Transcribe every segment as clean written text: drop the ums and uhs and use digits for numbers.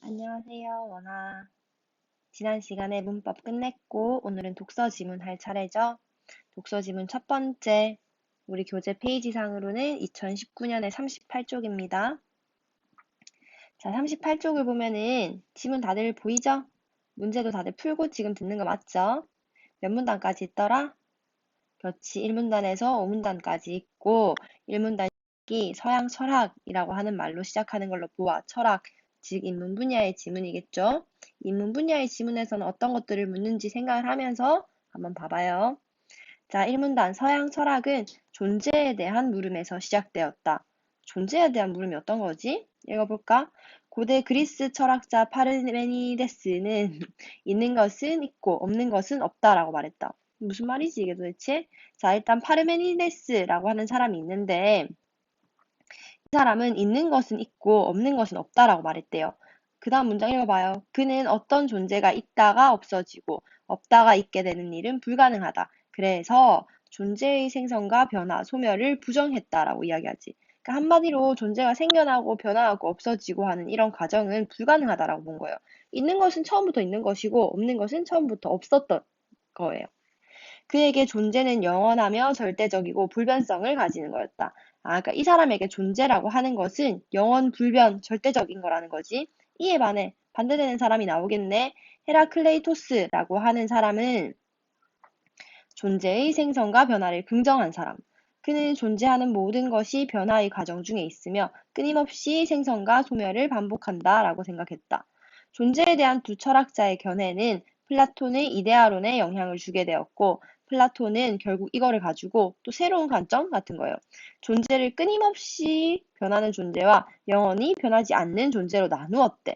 안녕하세요, 원아. 지난 시간에 문법 끝냈고, 오늘은 독서 지문 할 차례죠? 독서 지문 첫 번째, 우리 교재 페이지상으로는 2019년에 38쪽입니다. 자, 38쪽을 보면은 지문 다들 보이죠? 문제도 다들 풀고 지금 듣는 거 맞죠? 몇 문단까지 있더라? 그렇지, 1문단에서 5문단까지 있고, 1문단이 서양 철학이라고 하는 말로 시작하는 걸로 보아. 철학, 즉 인문 분야의 지문이겠죠. 인문 분야의 지문에서는 어떤 것들을 묻는지 생각을 하면서 한번 봐봐요. 자, 1문단 서양 철학은 존재에 대한 물음에서 시작되었다. 존재에 대한 물음이 어떤 거지? 읽어볼까? 고대 그리스 철학자 파르메니데스는 있는 것은 있고 없는 것은 없다라고 말했다. 무슨 말이지 이게 도대체? 자, 일단 파르메니데스라고 하는 사람이 있는데 이 사람은 있는 것은 있고 없는 것은 없다라고 말했대요. 그 다음 문장 읽어봐요. 그는 어떤 존재가 있다가 없어지고 없다가 있게 되는 일은 불가능하다. 그래서 존재의 생성과 변화, 소멸을 부정했다라고 이야기하지. 그러니까 한마디로 존재가 생겨나고 변화하고 없어지고 하는 이런 과정은 불가능하다라고 본 거예요. 있는 것은 처음부터 있는 것이고 없는 것은 처음부터 없었던 거예요. 그에게 존재는 영원하며 절대적이고 불변성을 가지는 거였다. 그러니까 이 사람에게 존재라고 하는 것은 영원, 불변, 절대적인 거라는 거지. 이에 반해 반대되는 사람이 나오겠네. 헤라클레이토스라고 하는 사람은 존재의 생성과 변화를 긍정한 사람. 그는 존재하는 모든 것이 변화의 과정 중에 있으며 끊임없이 생성과 소멸을 반복한다 라고 생각했다. 존재에 대한 두 철학자의 견해는 플라톤의 이데아론에 영향을 주게 되었고 플라톤은 결국 이거를 가지고 또 새로운 관점 같은 거예요. 존재를 끊임없이 변하는 존재와 영원히 변하지 않는 존재로 나누었대.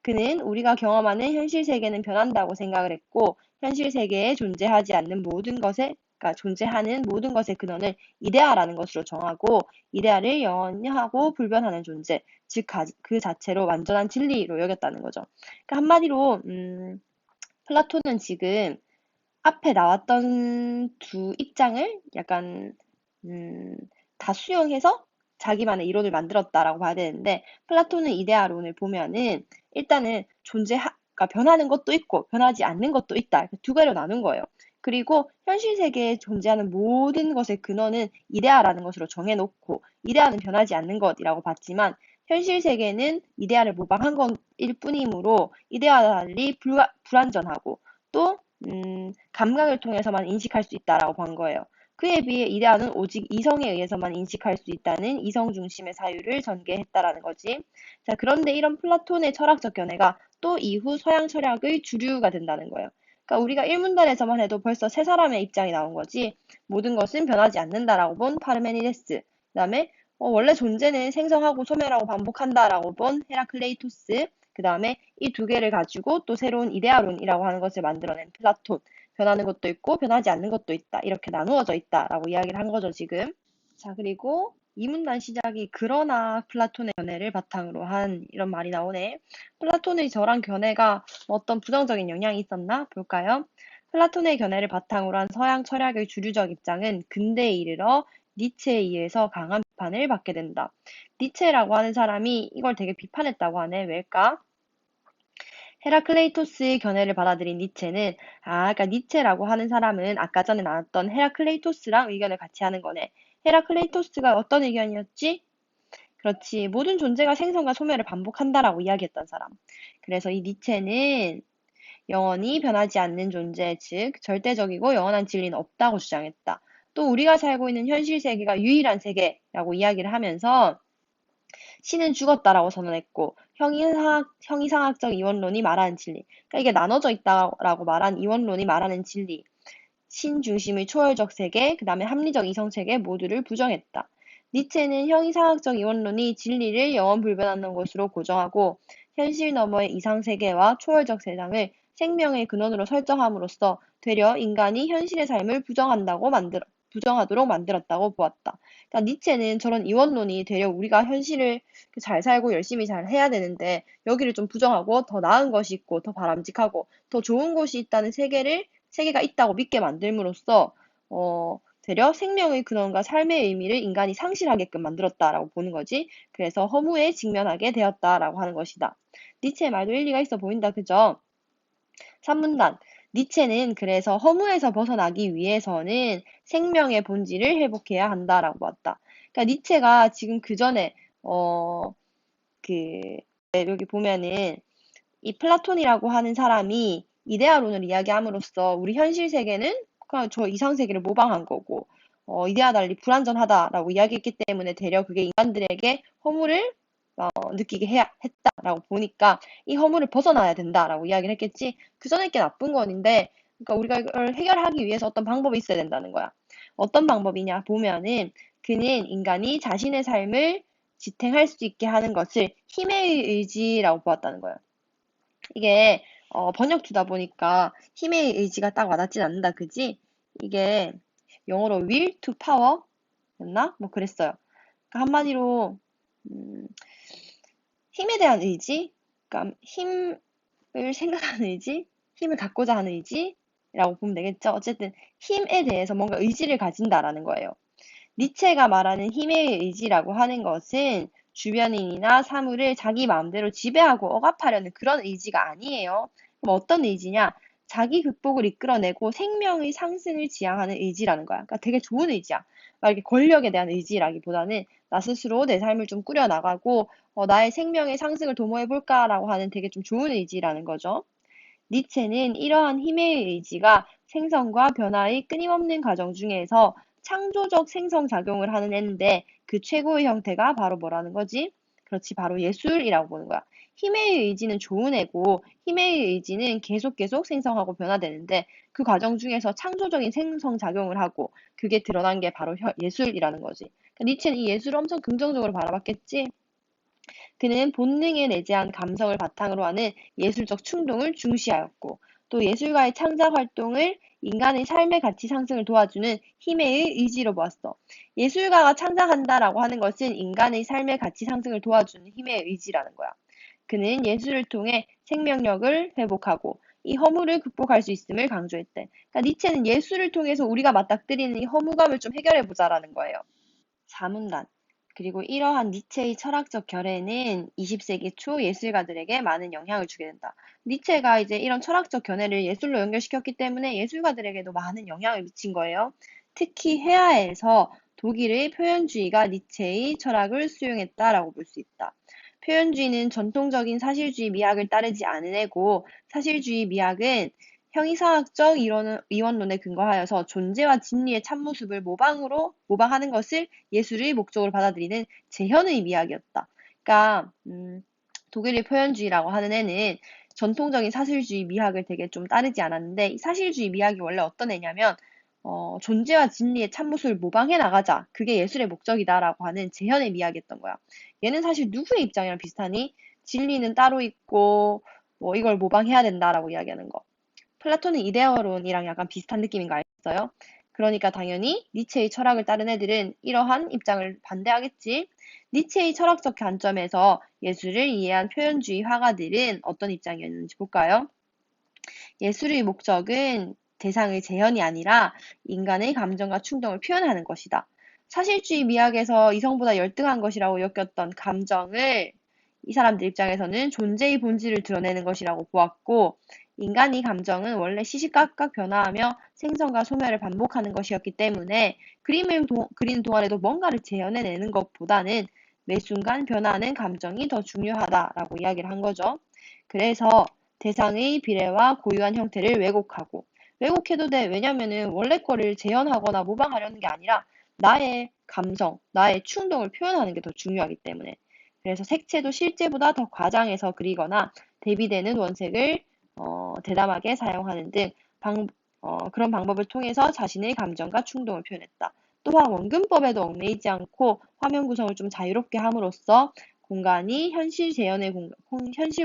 그는 우리가 경험하는 현실 세계는 변한다고 생각을 했고 현실 세계에 존재하지 않는 모든 것에 그러니까 존재하는 모든 것의 근원을 이데아라는 것으로 정하고 이데아를 영원하고 불변하는 존재, 즉 그 자체로 완전한 진리로 여겼다는 거죠. 그러니까 한마디로 플라톤은 지금 앞에 나왔던 두 입장을 약간 음, 다 수용해서 자기만의 이론을 만들었다라고 봐야 되는데 플라톤의 이데아론을 보면은 일단은 그러니까 변하는 것도 있고 변하지 않는 것도 있다. 이렇게 두 개로 나눈 거예요. 그리고 현실 세계에 존재하는 모든 것의 근원은 이데아라는 것으로 정해놓고 이데아는 변하지 않는 것이라고 봤지만 현실 세계는 이데아를 모방한 것일 뿐이므로 이데아와 달리 불완전하고 또 감각을 통해서만 인식할 수 있다라고 본 거예요. 그에 비해 이데아는 오직 이성에 의해서만 인식할 수 있다는 이성 중심의 사유를 전개했다라는 거지. 자, 그런데 이런 플라톤의 철학적 견해가 또 이후 서양 철학의 주류가 된다는 거예요. 그러니까 우리가 1문단에서만 해도 벌써 세 사람의 입장이 나온 거지. 모든 것은 변하지 않는다라고 본 파르메니데스. 그다음에 원래 존재는 생성하고 소멸하고 반복한다라고 본 헤라클레이토스. 그다음에 이 두 개를 가지고 또 새로운 이데아론이라고 하는 것을 만들어낸 플라톤. 변하는 것도 있고 변하지 않는 것도 있다. 이렇게 나누어져 있다라고 이야기를 한 거죠, 지금. 자, 그리고 이문단 시작이 그러나 플라톤의 견해를 바탕으로 한 이런 말이 나오네. 플라톤의 저런 견해가 어떤 부정적인 영향이 있었나 볼까요? 플라톤의 견해를 바탕으로 한 서양 철학의 주류적 입장은 근대에 이르러 니체에 의해서 강한 비판을 받게 된다. 니체라고 하는 사람이 이걸 되게 비판했다고 하네. 왜일까? 헤라클레이토스의 견해를 받아들인 니체는 그러니까 니체라고 하는 사람은 아까 전에 나왔던 헤라클레이토스랑 의견을 같이 하는 거네. 헤라클레이토스가 어떤 의견이었지? 그렇지. 모든 존재가 생성과 소멸을 반복한다라고 이야기했던 사람. 그래서 이 니체는 영원히 변하지 않는 존재, 즉 절대적이고 영원한 진리는 없다고 주장했다. 또 우리가 살고 있는 현실 세계가 유일한 세계라고 이야기를 하면서 신은 죽었다라고 선언했고 형이상학적 이원론이 말하는 진리. 그러니까 이게 나눠져 있다라고 말한 이원론이 말하는 진리. 신 중심의 초월적 세계, 그 다음에 합리적 이성 세계 모두를 부정했다. 니체는 형이상학적 이원론이 진리를 영원 불변하는 것으로 고정하고 현실 너머의 이상 세계와 초월적 세상을 생명의 근원으로 설정함으로써 되려 인간이 현실의 삶을 부정하도록 만들었다고 보았다. 그러니까 니체는 저런 이원론이 되려 우리가 현실을 잘 살고 열심히 잘 해야 되는데 여기를 좀 부정하고 더 나은 것이 있고 더 바람직하고 더 좋은 곳이 있다는 세계가 있다고 믿게 만들므로써 되려 생명의 근원과 삶의 의미를 인간이 상실하게끔 만들었다라고 보는 거지. 그래서 허무에 직면하게 되었다라고 하는 것이다. 니체의 말도 일리가 있어 보인다. 그죠? 3문단. 니체는 그래서 허무에서 벗어나기 위해서는 생명의 본질을 회복해야 한다라고 봤다. 그러니까 니체가 지금 그 전에 그 여기 보면은 이 플라톤이라고 하는 사람이 이데아론을 이야기함으로써 우리 현실 세계는 그냥 저 이상 세계를 모방한 거고 이데아 달리 불완전하다라고 이야기했기 때문에 되려 그게 인간들에게 허무를 느끼게 해야 했다라고 보니까 이 허물을 벗어나야 된다라고 이야기를 했겠지. 그 전에 게 나쁜 건인데, 그러니까 우리가 이걸 해결하기 위해서 어떤 방법이 있어야 된다는 거야. 어떤 방법이냐 보면은 그는 인간이 자신의 삶을 지탱할 수 있게 하는 것을 힘의 의지라고 보았다는 거야. 이게 번역주다 보니까 힘의 의지가 딱 와닿진 않는다, 그지? 이게 영어로 will to power 였나? 뭐 그랬어요. 그러니까 한마디로 음, 힘에 대한 의지, 그러니까 힘을 생각하는 의지, 힘을 갖고자 하는 의지라고 보면 되겠죠. 어쨌든 힘에 대해서 뭔가 의지를 가진다라는 거예요. 니체가 말하는 힘의 의지라고 하는 것은 주변인이나 사물을 자기 마음대로 지배하고 억압하려는 그런 의지가 아니에요. 그럼 어떤 의지냐? 자기 극복을 이끌어내고 생명의 상승을 지향하는 의지라는 거야. 그러니까 되게 좋은 의지야. 막 이렇게 권력에 대한 의지라기보다는 나 스스로 내 삶을 좀 꾸려나가고 나의 생명의 상승을 도모해볼까라고 하는 되게 좀 좋은 의지라는 거죠. 니체는 이러한 힘의 의지가 생성과 변화의 끊임없는 과정 중에서 창조적 생성작용을 하는 애인데 그 최고의 형태가 바로 뭐라는 거지? 그렇지, 바로 예술이라고 보는 거야. 힘의 의지는 좋은 애고 힘의 의지는 계속 생성하고 변화되는데 그 과정 중에서 창조적인 생성작용을 하고 그게 드러난 게 바로 예술이라는 거지. 그러니까 니체는 이 예술을 엄청 긍정적으로 바라봤겠지? 그는 본능에 내재한 감성을 바탕으로 하는 예술적 충동을 중시하였고, 또 예술가의 창작 활동을 인간의 삶의 가치 상승을 도와주는 힘의 의지로 보았어. 예술가가 창작한다라고 하는 것은 인간의 삶의 가치 상승을 도와주는 힘의 의지라는 거야. 그는 예술을 통해 생명력을 회복하고 이 허물을 극복할 수 있음을 강조했대. 그러니까 니체는 예술을 통해서 우리가 맞닥뜨리는 이 허무감을 좀 해결해 보자라는 거예요. 자문단. 그리고 이러한 니체의 철학적 결례는 20세기 초 예술가들에게 많은 영향을 주게 된다. 니체가 이제 이런 철학적 견해를 예술로 연결시켰기 때문에 예술가들에게도 많은 영향을 미친 거예요. 특히 헤아에서 독일의 표현주의가 니체의 철학을 수용했다라고 볼 수 있다. 표현주의는 전통적인 사실주의 미학을 따르지 않은 애고 사실주의 미학은 형이상학적 이원론에 근거하여서 존재와 진리의 참모습을 모방하는 것을 예술의 목적으로 받아들이는 재현의 미학이었다. 그러니까 독일의 표현주의라고 하는 애는 전통적인 사실주의 미학을 되게 좀 따르지 않았는데 이 사실주의 미학이 원래 어떤 애냐면 존재와 진리의 참모습을 모방해 나가자. 그게 예술의 목적이다라고 하는 재현의 미학이었던 거야. 얘는 사실 누구의 입장이랑 비슷하니? 진리는 따로 있고 뭐 이걸 모방해야 된다라고 이야기하는 거. 플라톤은 이데어론이랑 약간 비슷한 느낌인 거 알겠어요? 그러니까 당연히 니체의 철학을 따른 애들은 이러한 입장을 반대하겠지. 니체의 철학적 관점에서 예술을 이해한 표현주의 화가들은 어떤 입장이었는지 볼까요? 예술의 목적은 대상의 재현이 아니라 인간의 감정과 충동을 표현하는 것이다. 사실주의 미학에서 이성보다 열등한 것이라고 여겼던 감정을 이 사람들 입장에서는 존재의 본질을 드러내는 것이라고 보았고, 인간의 감정은 원래 시시각각 변화하며 생성과 소멸을 반복하는 것이었기 때문에 그림을 그리는 동안에도 뭔가를 재현해내는 것보다는 매 순간 변화하는 감정이 더 중요하다라고 이야기를 한 거죠. 그래서 대상의 비례와 고유한 형태를 왜곡하고 왜곡해도 돼. 왜냐면은 원래 거를 재현하거나 모방하려는 게 아니라 나의 감성, 나의 충동을 표현하는 게 더 중요하기 때문에. 그래서 색채도 실제보다 더 과장해서 그리거나 대비되는 원색을 대담하게 사용하는 등 그런 방법을 통해서 자신의 감정과 충동을 표현했다. 또한 원근법에도 얽매이지 않고 화면 구성을 좀 자유롭게 함으로써 공간이 현실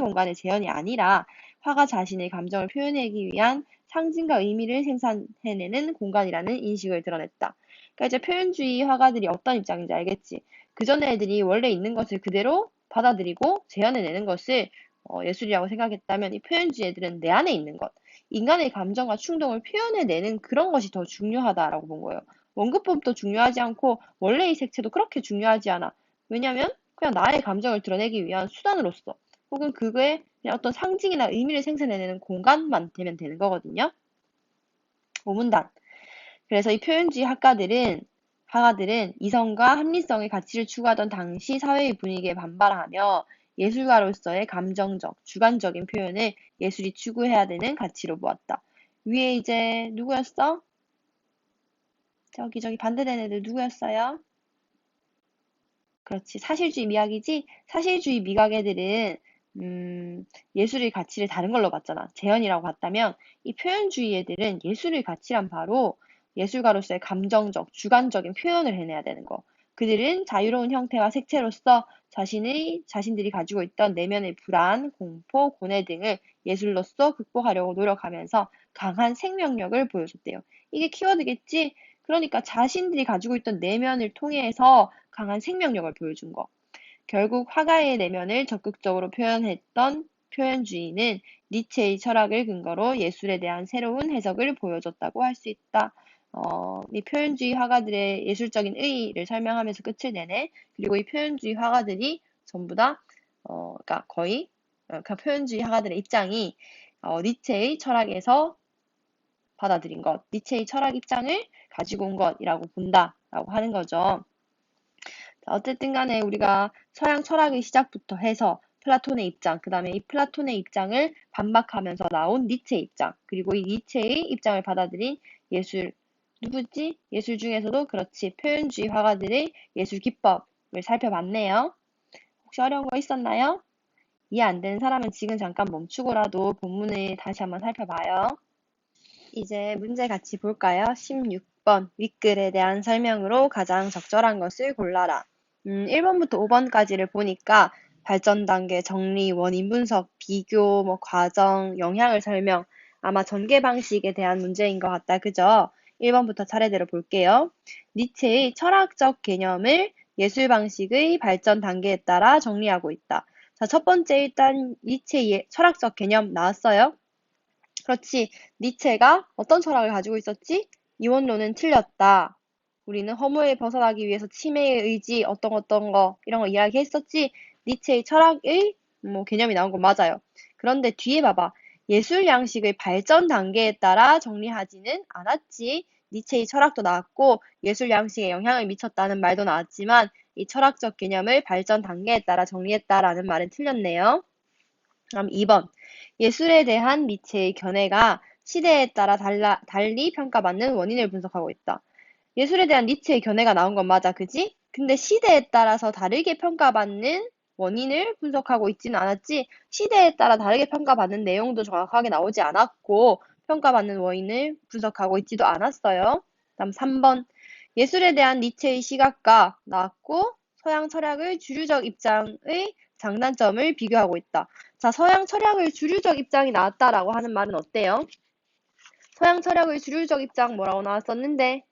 공간의 재현이 아니라 화가 자신의 감정을 표현하기 위한 상징과 의미를 생산해내는 공간이라는 인식을 드러냈다. 그러니까 이제 표현주의 화가들이 어떤 입장인지 알겠지. 그전에 애들이 원래 있는 것을 그대로 받아들이고 재현해내는 것을 예술이라고 생각했다면 이 표현주의 애들은 내 안에 있는 것, 인간의 감정과 충동을 표현해내는 그런 것이 더 중요하다라고 본 거예요. 원근법도 중요하지 않고 원래 이 색채도 그렇게 중요하지 않아. 왜냐면 그냥 나의 감정을 드러내기 위한 수단으로서 혹은 그거에 그냥 어떤 상징이나 의미를 생산해내는 공간만 되면 되는 거거든요. 오문단. 그래서 이 표현주의 화가들은 이성과 합리성의 가치를 추구하던 당시 사회의 분위기에 반발하며 예술가로서의 감정적, 주관적인 표현을 예술이 추구해야 되는 가치로 보았다. 위에 이제 누구였어? 저기 반대되는 애들 누구였어요? 그렇지. 사실주의 미학이지? 사실주의 미학애들은 예술의 가치를 다른 걸로 봤잖아. 재현이라고 봤다면 이 표현주의 애들은 예술의 가치란 바로 예술가로서의 감정적, 주관적인 표현을 해내야 되는 거. 그들은 자유로운 형태와 색채로서 자신들이 가지고 있던 내면의 불안, 공포, 고뇌 등을 예술로서 극복하려고 노력하면서 강한 생명력을 보여줬대요. 이게 키워드겠지? 그러니까 자신들이 가지고 있던 내면을 통해서 강한 생명력을 보여준 거. 결국 화가의 내면을 적극적으로 표현했던 표현주의는 니체의 철학을 근거로 예술에 대한 새로운 해석을 보여줬다고 할 수 있다. 이 표현주의 화가들의 예술적인 의의를 설명하면서 끝을 내네. 그리고 이 표현주의 화가들이 전부 다, 그러니까 거의, 그 표현주의 화가들의 입장이 니체의 철학에서 받아들인 것, 니체의 철학 입장을 가지고 온 것이라고 본다라고 하는 거죠. 자, 어쨌든 간에 우리가 서양 철학의 시작부터 해서 플라톤의 입장, 그 다음에 이 플라톤의 입장을 반박하면서 나온 니체의 입장, 그리고 이 니체의 입장을 받아들인 예술, 누구지? 예술 중에서도 그렇지, 표현주의 화가들의 예술 기법을 살펴봤네요. 혹시 어려운 거 있었나요? 이해 안 되는 사람은 지금 잠깐 멈추고라도 본문을 다시 한번 살펴봐요. 이제 문제 같이 볼까요? 16번 윗글에 대한 설명으로 가장 적절한 것을 골라라. 1번부터 5번까지를 보니까 발전 단계, 정리, 원인 분석, 비교, 과정, 영향을 설명, 아마 전개 방식에 대한 문제인 것 같다. 그죠? 1번부터 차례대로 볼게요. 니체의 철학적 개념을 예술 방식의 발전 단계에 따라 정리하고 있다. 자, 첫 번째 일단 니체의 철학적 개념 나왔어요? 그렇지. 니체가 어떤 철학을 가지고 있었지? 이원론은 틀렸다. 우리는 허무에 벗어나기 위해서 치매의 의지, 어떤 거, 이런 거 이야기했었지? 니체의 철학의 개념이 나온 건 맞아요. 그런데 뒤에 봐봐. 예술 양식의 발전 단계에 따라 정리하지는 않았지. 니체의 철학도 나왔고 예술 양식에 영향을 미쳤다는 말도 나왔지만 이 철학적 개념을 발전 단계에 따라 정리했다라는 말은 틀렸네요. 그럼 2번. 예술에 대한 니체의 견해가 시대에 따라 달리 평가받는 원인을 분석하고 있다. 예술에 대한 니체의 견해가 나온 건 맞아, 그지? 근데 시대에 따라서 다르게 평가받는 원인을 분석하고 있지는 않았지, 시대에 따라 다르게 평가받는 내용도 정확하게 나오지 않았고, 평가받는 원인을 분석하고 있지도 않았어요. 다음 3번. 예술에 대한 니체의 시각과 나왔고, 서양 철학의 주류적 입장의 장단점을 비교하고 있다. 자, 서양 철학의 주류적 입장이 나왔다라고 하는 말은 어때요? 서양 철학의 주류적 입장 뭐라고 나왔었는데?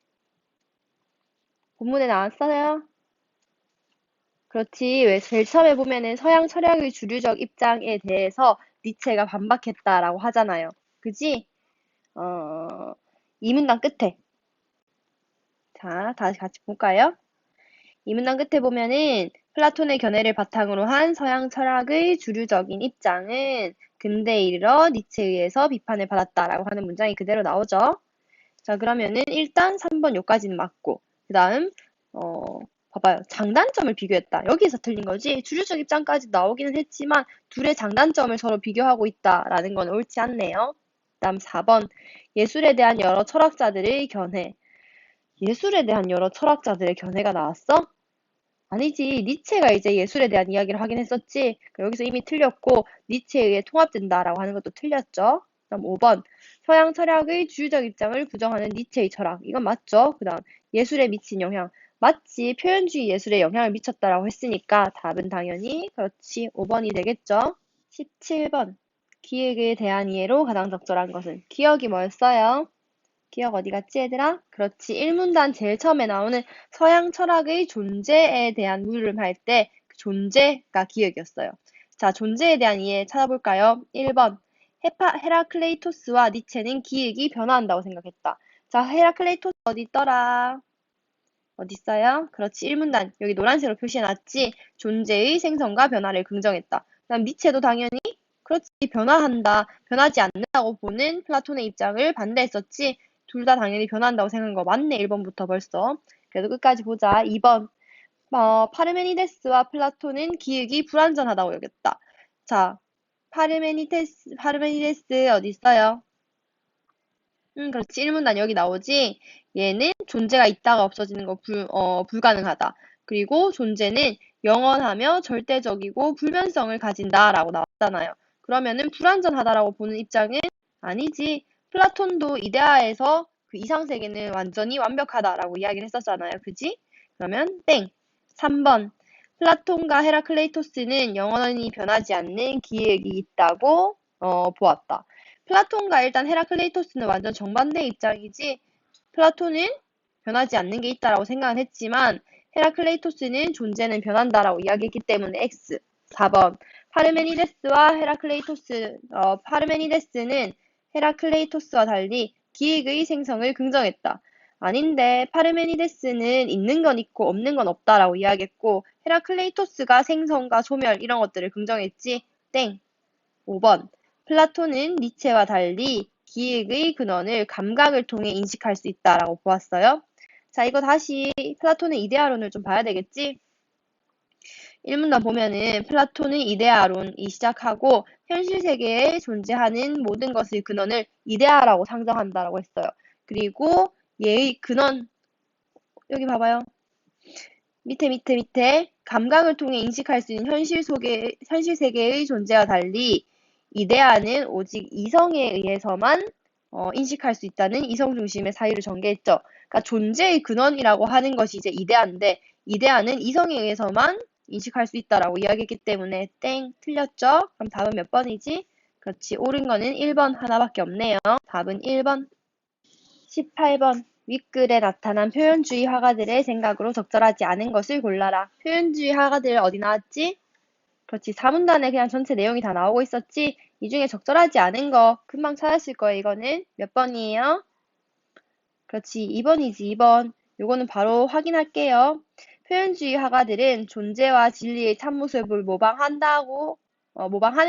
본문에 나왔어요? 그렇지. 왜 제일 처음에 보면은 서양 철학의 주류적 입장에 대해서 니체가 반박했다라고 하잖아요. 그지? 이 문단 끝에. 자, 다시 같이 볼까요? 이 문단 끝에 보면은 플라톤의 견해를 바탕으로 한 서양 철학의 주류적인 입장은 근대에 이르러 니체에 의해서 비판을 받았다라고 하는 문장이 그대로 나오죠. 자, 그러면은 일단 3번 요까지는 맞고, 그 다음, 봐봐요. 장단점을 비교했다. 여기서 틀린 거지. 주류적 입장까지 나오기는 했지만, 둘의 장단점을 서로 비교하고 있다라는 건 옳지 않네요. 그 다음 4번. 예술에 대한 여러 철학자들의 견해. 예술에 대한 여러 철학자들의 견해가 나왔어? 아니지. 니체가 이제 예술에 대한 이야기를 하긴 했었지. 여기서 이미 틀렸고, 니체에 의해 통합된다라고 하는 것도 틀렸죠. 그다음 5번. 서양 철학의 주류적 입장을 부정하는 니체의 철학. 이건 맞죠? 그다음 예술에 미친 영향. 맞지. 표현주의 예술에 영향을 미쳤다라고 했으니까 답은 당연히 그렇지. 5번이 되겠죠. 17번. 기획에 대한 이해로 가장 적절한 것은 기억이 뭐였어요? 기억 어디 갔지, 얘들아? 그렇지. 1문단 제일 처음에 나오는 서양 철학의 존재에 대한 물음할 때 그 존재가 기억이었어요. 자, 존재에 대한 이해 찾아볼까요? 1번. 헤라클레이토스와 니체는 기획이 변화한다고 생각했다. 자, 헤라클레이토스 어디 있더라? 어딨어요? 그렇지, 1문단. 여기 노란색으로 표시해놨지? 존재의 생성과 변화를 긍정했다. 그다음 니체도 당연히 그렇지, 변화한다, 변하지 않는다고 보는 플라톤의 입장을 반대했었지? 둘 다 당연히 변한다고 생각한 거 맞네, 1번부터 벌써. 그래도 끝까지 보자. 2번. 파르메니데스와 플라톤은 기획이 불완전하다고 여겼다. 자, 파르메니데스 어디 있어요? 그렇지. 1문단 여기 나오지? 얘는 존재가 있다가 없어지는 거 불가능하다. 그리고 존재는 영원하며 절대적이고 불변성을 가진다라고 나왔잖아요. 그러면은 불완전하다라고 보는 입장은 아니지. 플라톤도 이데아에서 그 이상세계는 완전히 완벽하다라고 이야기를 했었잖아요. 그지? 그러면 땡. 3번. 플라톤과 헤라클레이토스는 영원히 변하지 않는 기획이 있다고 보았다. 플라톤과 일단 헤라클레이토스는 완전 정반대의 입장이지. 플라톤은 변하지 않는 게 있다라고 생각은 했지만 헤라클레이토스는 존재는 변한다라고 이야기했기 때문에 X. 4번. 파르메니데스는 헤라클레이토스와 달리 기획의 생성을 긍정했다. 아닌데 파르메니데스는 있는 건 있고 없는 건 없다라고 이야기했고 헤라클레이토스가 생성과 소멸 이런 것들을 긍정했지. 땡. 5번. 플라톤은 니체와 달리 기획의 근원을 감각을 통해 인식할 수 있다라고 보았어요. 자, 이거 다시 플라톤의 이데아론을 좀 봐야 되겠지? 1문단 보면은 플라톤은 이데아론이 시작하고 현실 세계에 존재하는 모든 것의 근원을 이데아라고 상정한다라고 했어요. 그리고 얘의 근원, 여기 봐봐요. 밑에 감각을 통해 인식할 수 있는 현실 세계의 존재와 달리 이데아는 오직 이성에 의해서만 인식할 수 있다는 이성 중심의 사유를 전개했죠. 그러니까 존재의 근원이라고 하는 것이 이제 이데아인데 이데아는 이성에 의해서만 인식할 수 있다라고 이야기했기 때문에 땡, 틀렸죠? 그럼 답은 몇 번이지? 그렇지, 옳은 거는 1번 하나밖에 없네요. 답은 1번. 18번. 윗글에 나타난 표현주의 화가들의 생각으로 적절하지 않은 것을 골라라. 표현주의 화가들 어디 나왔지? 그렇지. 4문단에 그냥 전체 내용이 다 나오고 있었지. 이 중에 적절하지 않은 거 금방 찾았을 거예요. 이거는 몇 번이에요? 그렇지. 2번이지. 2번. 요거는 바로 확인할게요. 표현주의 화가들은 존재와 진리의 참모습을 모방하는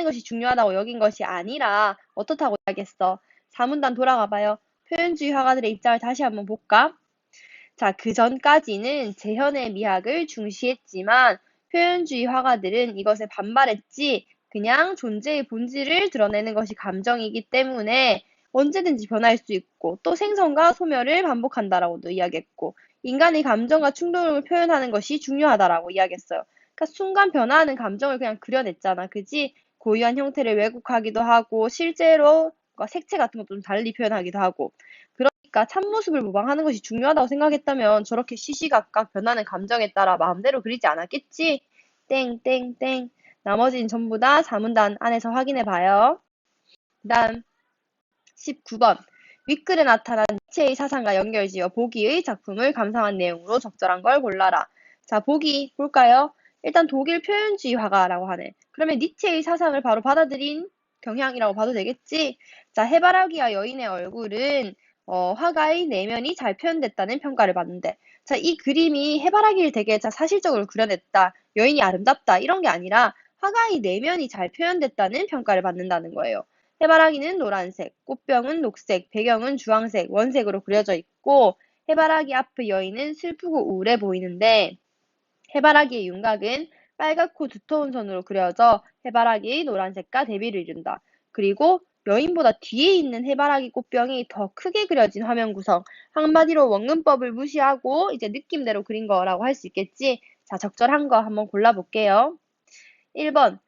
것이 중요하다고 여긴 것이 아니라 어떻다고 이야기했어. 4문단 돌아가 봐요. 표현주의 화가들의 입장을 다시 한번 볼까? 자, 그 전까지는 재현의 미학을 중시했지만 표현주의 화가들은 이것에 반발했지 그냥 존재의 본질을 드러내는 것이 감정이기 때문에 언제든지 변할 수 있고 또 생성과 소멸을 반복한다라고도 이야기했고 인간의 감정과 충동을 표현하는 것이 중요하다라고 이야기했어요. 그러니까 순간 변화하는 감정을 그냥 그려냈잖아. 그지? 고유한 형태를 왜곡하기도 하고 실제로 색채 같은 것도 좀 달리 표현하기도 하고 그러니까 참모습을 모방하는 것이 중요하다고 생각했다면 저렇게 시시각각 변하는 감정에 따라 마음대로 그리지 않았겠지? 땡땡땡. 나머지는 전부 다 4문단 안에서 확인해 봐요. 그 다음 19번. 윗글에 나타난 니체의 사상과 연결지어 보기의 작품을 감상한 내용으로 적절한 걸 골라라. 자, 보기 볼까요? 일단 독일 표현주의 화가라고 하네. 그러면 니체의 사상을 바로 받아들인 경향이라고 봐도 되겠지? 자, 해바라기와 여인의 얼굴은 화가의 내면이 잘 표현됐다는 평가를 받는데 자, 이 그림이 해바라기를 되게 사실적으로 그려냈다. 여인이 아름답다. 이런 게 아니라 화가의 내면이 잘 표현됐다는 평가를 받는다는 거예요. 해바라기는 노란색, 꽃병은 녹색, 배경은 주황색, 원색으로 그려져 있고 해바라기 앞의 여인은 슬프고 우울해 보이는데 해바라기의 윤곽은 빨갛고 두터운 선으로 그려져 해바라기의 노란색과 대비를 이룬다. 그리고 여인보다 뒤에 있는 해바라기 꽃병이 더 크게 그려진 화면 구성. 한마디로 원근법을 무시하고 이제 느낌대로 그린 거라고 할 수 있겠지? 자, 적절한 거 한번 골라볼게요. 1번.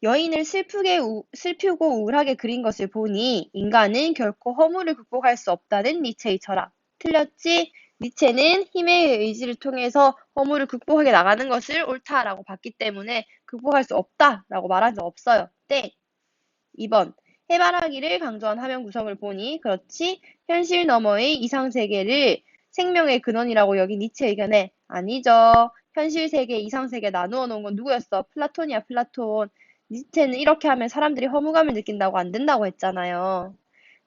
여인을 슬프고 우울하게 그린 것을 보니 인간은 결코 허물을 극복할 수 없다는 니체의 철학. 틀렸지? 니체는 힘의 의지를 통해서 허물을 극복하게 나가는 것을 옳다라고 봤기 때문에 극복할 수 없다라고 말한 적 없어요. 땡. 2번. 해바라기를 강조한 화면 구성을 보니 그렇지? 현실 너머의 이상세계를 생명의 근원이라고 여긴 니체 의견에 아니죠. 현실 세계, 이상 세계 나누어 놓은 건 누구였어? 플라톤이야, 플라톤. 니체는 이렇게 하면 사람들이 허무감을 느낀다고 안 된다고 했잖아요.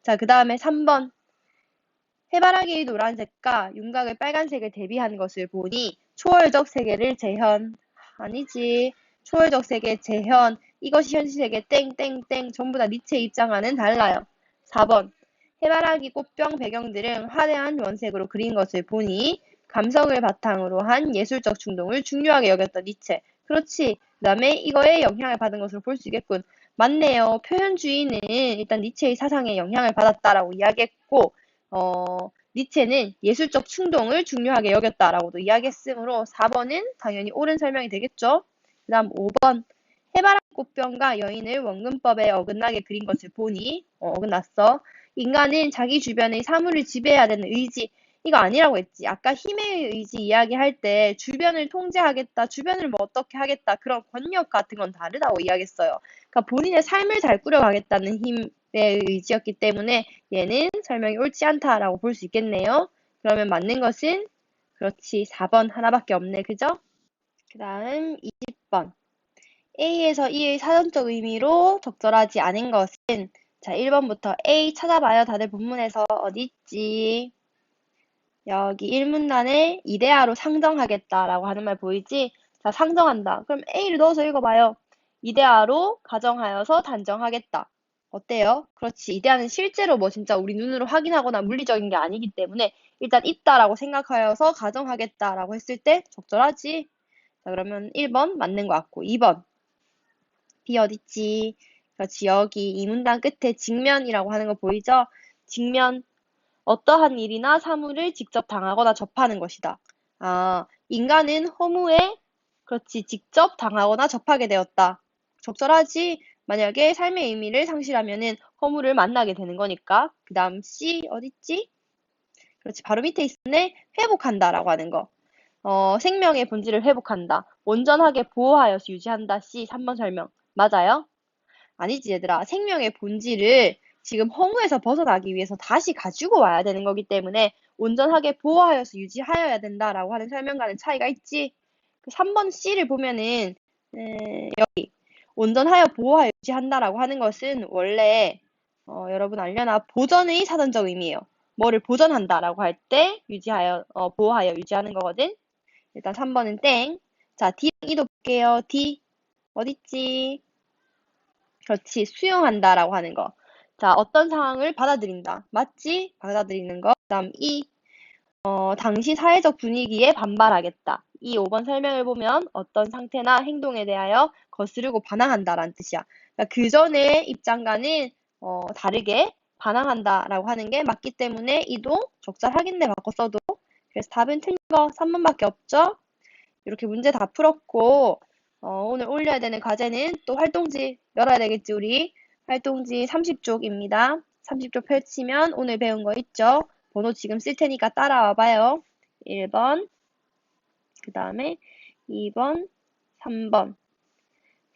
자, 그 다음에 3번. 해바라기 노란색과 윤곽의 빨간색을 대비한 것을 보니 초월적 세계를 아니지. 초월적 세계 재현, 이것이 현실 세계 땡땡땡 전부 다 니체 입장과는 달라요. 4번 해바라기 꽃병 배경들은 화려한 원색으로 그린 것을 보니 감성을 바탕으로 한 예술적 충동을 중요하게 여겼던 니체. 그렇지. 그 다음에 이거에 영향을 받은 것으로 볼 수 있겠군. 맞네요. 표현주의는 일단 니체의 사상에 영향을 받았다라고 이야기했고 니체는 예술적 충동을 중요하게 여겼다라고도 이야기했으므로 4번은 당연히 옳은 설명이 되겠죠. 그 다음 5번 해바라기 꽃병과 여인을 원근법에 어긋나게 그린 것을 보니 어긋났어. 인간은 자기 주변의 사물을 지배해야 되는 의지, 이거 아니라고 했지. 아까 힘의 의지 이야기할 때 주변을 통제하겠다, 주변을 뭐 어떻게 하겠다, 그런 권력 같은 건 다르다고 이야기했어요. 그러니까 본인의 삶을 잘 꾸려가겠다는 힘의 의지였기 때문에 얘는 설명이 옳지 않다라고 볼 수 있겠네요. 그러면 맞는 것은 그렇지 4번 하나밖에 없네. 그죠? 그 다음 20번. A에서 E의 사전적 의미로 적절하지 않은 것은 자 1번부터 A 찾아봐요. 다들 본문에서 어디 있지? 여기 1문단에 이데아로 상정하겠다라고 하는 말 보이지? 자, 상정한다. 그럼 A를 넣어서 읽어봐요. 이데아로 가정하여서 단정하겠다. 어때요? 그렇지. 이데아는 실제로 뭐 진짜 우리 눈으로 확인하거나 물리적인 게 아니기 때문에 일단 있다라고 생각하여서 가정하겠다라고 했을 때 적절하지? 자, 그러면 1번 맞는 것 같고 2번 B 어딨지? 그렇지. 여기 이 문단 끝에 직면이라고 하는 거 보이죠? 직면. 어떠한 일이나 사물을 직접 당하거나 접하는 것이다. 아, 인간은 허무에 그렇지 직접 당하거나 접하게 되었다. 적절하지? 만약에 삶의 의미를 상실하면은 허무를 만나게 되는 거니까. 그 다음 C 어딨지? 그렇지 바로 밑에 있네. 회복한다라고 하는 거. 생명의 본질을 회복한다. 온전하게 보호하여서 유지한다. C 3번 설명. 맞아요? 아니지 얘들아. 생명의 본질을 지금 허무에서 벗어나기 위해서 다시 가지고 와야 되는 거기 때문에 온전하게 보호하여서 유지하여야 된다라고 하는 설명과는 차이가 있지. 그 3번 C를 보면은 여기 온전하여 보호하여 유지한다라고 하는 것은 원래 여러분 알려나 보전의 사전적 의미예요. 뭐를 보전한다라고 할 때 유지하여 보호하여 유지하는 거거든. 일단 3번은 땡. 자, D랑 E도 볼게요. D 어딨지? 그렇지. 수용한다라고 하는 거. 자, 어떤 상황을 받아들인다. 맞지? 받아들이는 거. 그다음 이 당시 사회적 분위기에 반발하겠다. 이 5번 설명을 보면 어떤 상태나 행동에 대하여 거스르고 반항한다라는 뜻이야. 그러니까 그 전의 입장과는 다르게 반항한다라고 하는 게 맞기 때문에 이도 적절하겠네 바꿔 써도. 그래서 답은 틀린 거 3번밖에 없죠? 이렇게 문제 다 풀었고 오늘 올려야 되는 과제는 또 활동지 열어야 되겠지 우리. 활동지 30쪽입니다. 30쪽 펼치면 오늘 배운 거 있죠? 번호 지금 쓸 테니까 따라와 봐요. 1번, 그 다음에 2번, 3번,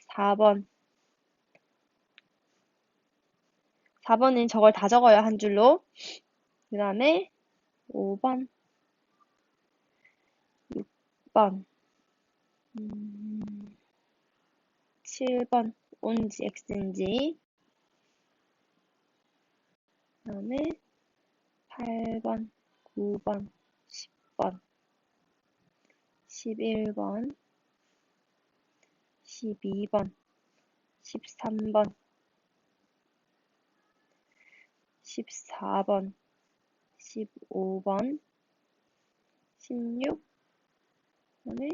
4번. 4번은 저걸 다 적어요, 한 줄로. 그 다음에 5번, 6번, 7번, 온지, x인지. 그 다음에 8번, 9번, 10번, 11번, 12번, 13번, 14번, 15번, 16, 그다음에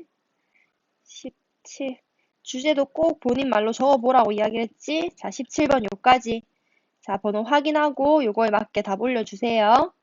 17. 주제도 꼭 본인 말로 적어보라고 이야기했지? 자, 17번 요까지. 자, 번호 확인하고 요거에 맞게 답 올려주세요.